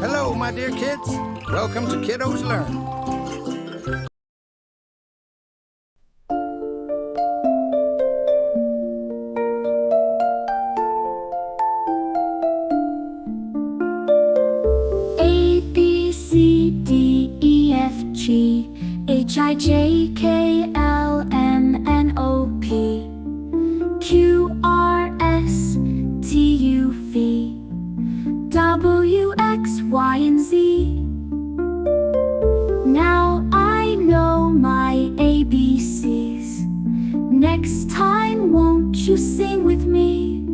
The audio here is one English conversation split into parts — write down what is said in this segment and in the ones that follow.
Hello, my dear kids. Welcome to Kiddos Learn. A, B, C, D, E, F, G, H, I, J, K, L, M, N, O, P, Q, R, S, T, U, V, W, X, Y, and Z. Now I know my ABCs. Next time, won't you sing with me?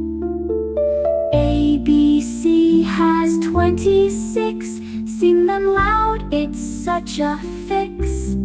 ABC has 26. Sing them loud, it's such a fix.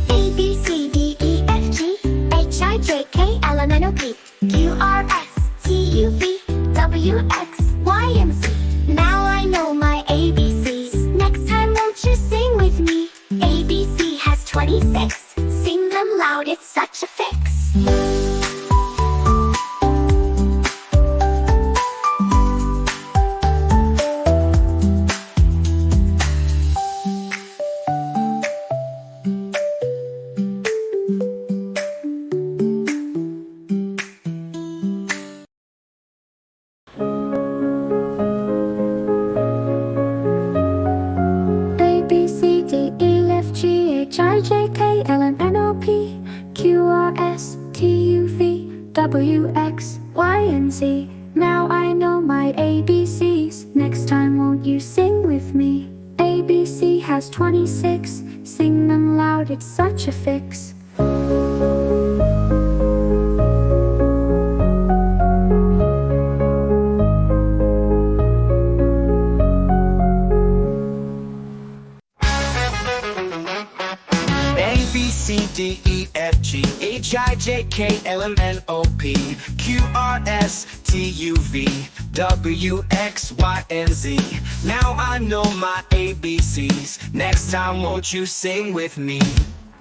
A, B, C, D, E, F, G, H, I, J, K, L, M, N, O, P, Q, R, S, T, U, V, W, X, Y, and Z. Now I know my ABCs. Next time, won't you sing with me? ABC has 26. Sing them loud, it's such a fix. A, B, C, D, E, F, G, H, I, J, K, L, M, N, O, P, Q, R, S, T, U, V, W, X, Y, and Z. Now I know my ABCs. Next time, won't you sing with me? ABC has 26. Sing them loud, it's such a fix. A, B, C, D, E, F, G, H, I, J, K, L, M, N, O, P, Q, R, S, T, U, V, W, X, Y, and Z. Now I know my ABCs. Next time, won't you sing with me?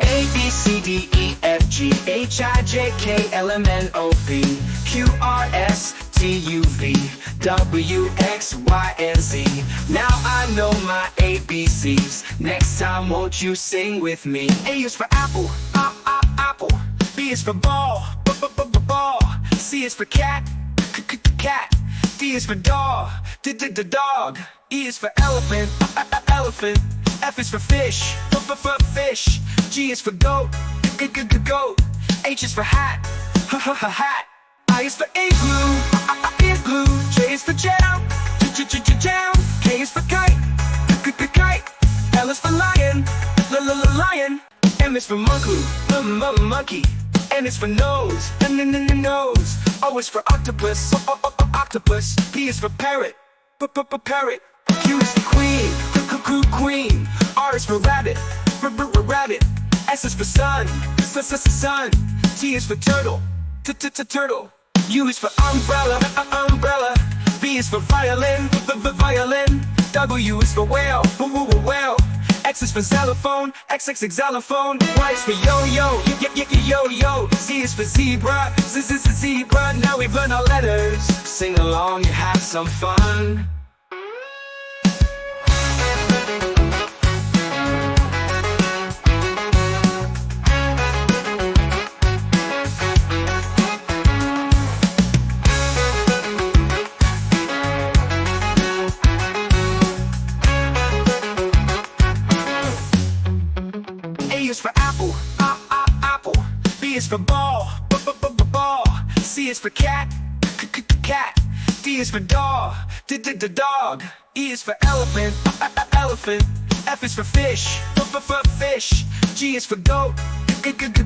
A, B, C, D, E, F, G, H, I, J, K, L, M, N, O, P, Q, R, S, T, U, V, W, X, Y, and Z. Now I know my ABCs. Next time, won't you sing with me? A is for apple, apple. B is for ball, ball. C is for cat, cat. D is for dog, dog. E is for elephant, elephant. F is for fish, fish. G is for goat, goat. H is for hat, hat. I is for igloo, J is for jam, jam. K is for kite, kite. L is for lion, lion. M is for monkey. N is for nose, nose. O is for octopus, octopus. P is for parrot, parrot. Q is for queen. R is for rabbit, rabbit. S is for sun, sun. T is for turtle, turtle. U is for umbrella. V is for violin, violin. W is for whale, whale. X is for xylophone, xylophone. Y is for yo-yo, yo-yo. Z is for zebra, zebra. Now we've learned our letters. Sing along and have some fun. A is for apple, apple. B is for ball, ball. C is for cat, cat. D is for dog, dog. E is for elephant, elephant. F is for fish, fish. G is for goat,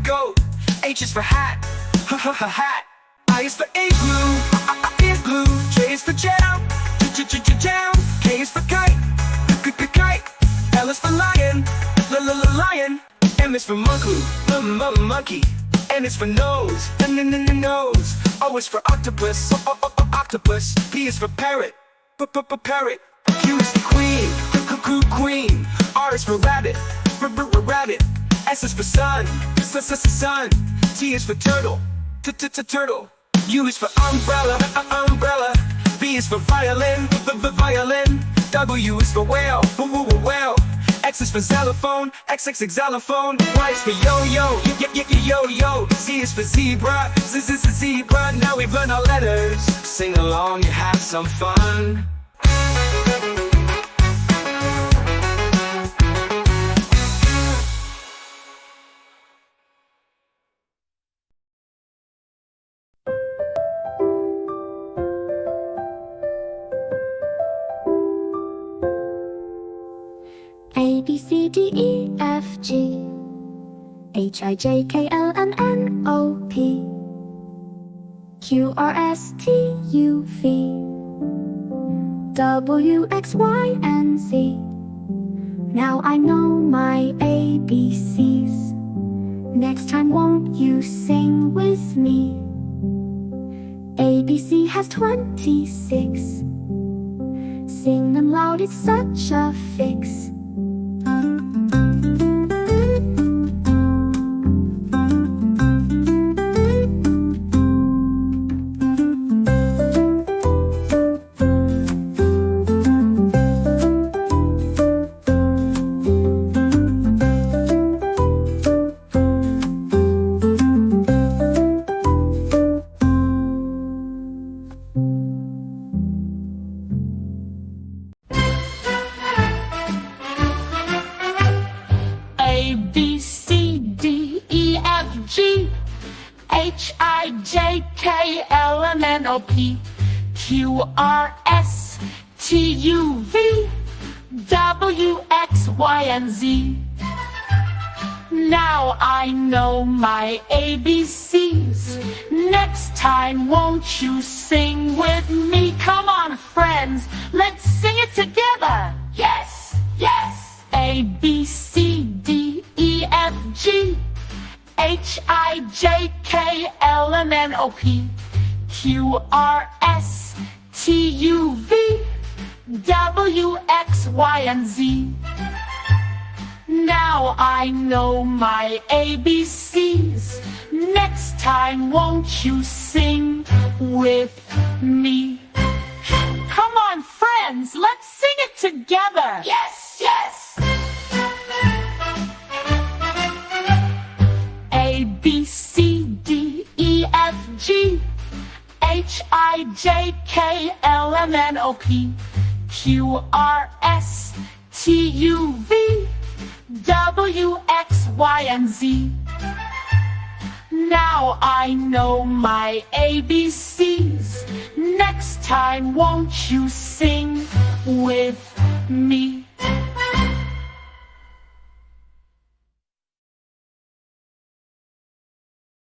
goat. H is for hat, hat. I is for igloo, J is for jam, jam. K is for kite, kite. L is for lion, lion. M is for monkey. N is for nose, nose. O is for octopus, octopus. P is for parrot, parrot. Q is for queen, queen. R is for rabbit, rabbit. S is for sun, sun. T is for turtle, turtle. U is for umbrella, umbrella. V is for violin, violin. W is for whale, whale. X is for xylophone, xylophone. Y is for yo-yo, yo-yo. Z is for zebra, zebra. Now we've learned our letters. Sing along and have some fun. A, B, C, D, E, F, G H, I, J, K, L, M, N, O, P Q, R, S, T, U, V W, X, Y, and Z. Now I know my ABCs. Next time won't you sing with me? ABC has 26. Sing them loud, it's such a fix. A, B, C, D, E, F, G H, I, J, K, L, M, N, O, P Q, R, S, T, U, V W, X, Y, and Z. Now I know my ABCs. Next time won't you sing with me? Come on friends, let's sing it together. Yes, yes. A, B, C, D, E, F, G H, I, J, K, L, M, N, O, P Q, R, S, T, U, V W, X, Y, and Z. Now I know my ABCs. Next time won't you sing with me? Come on friends, let's sing it together. Yes, yes. A, B, C, D, E, F, G H, I, J, K, L, M, N, O, P Q, R, S, T, U, V W, X, Y, and Z. Now I know my ABCs. Next time won't you sing with me?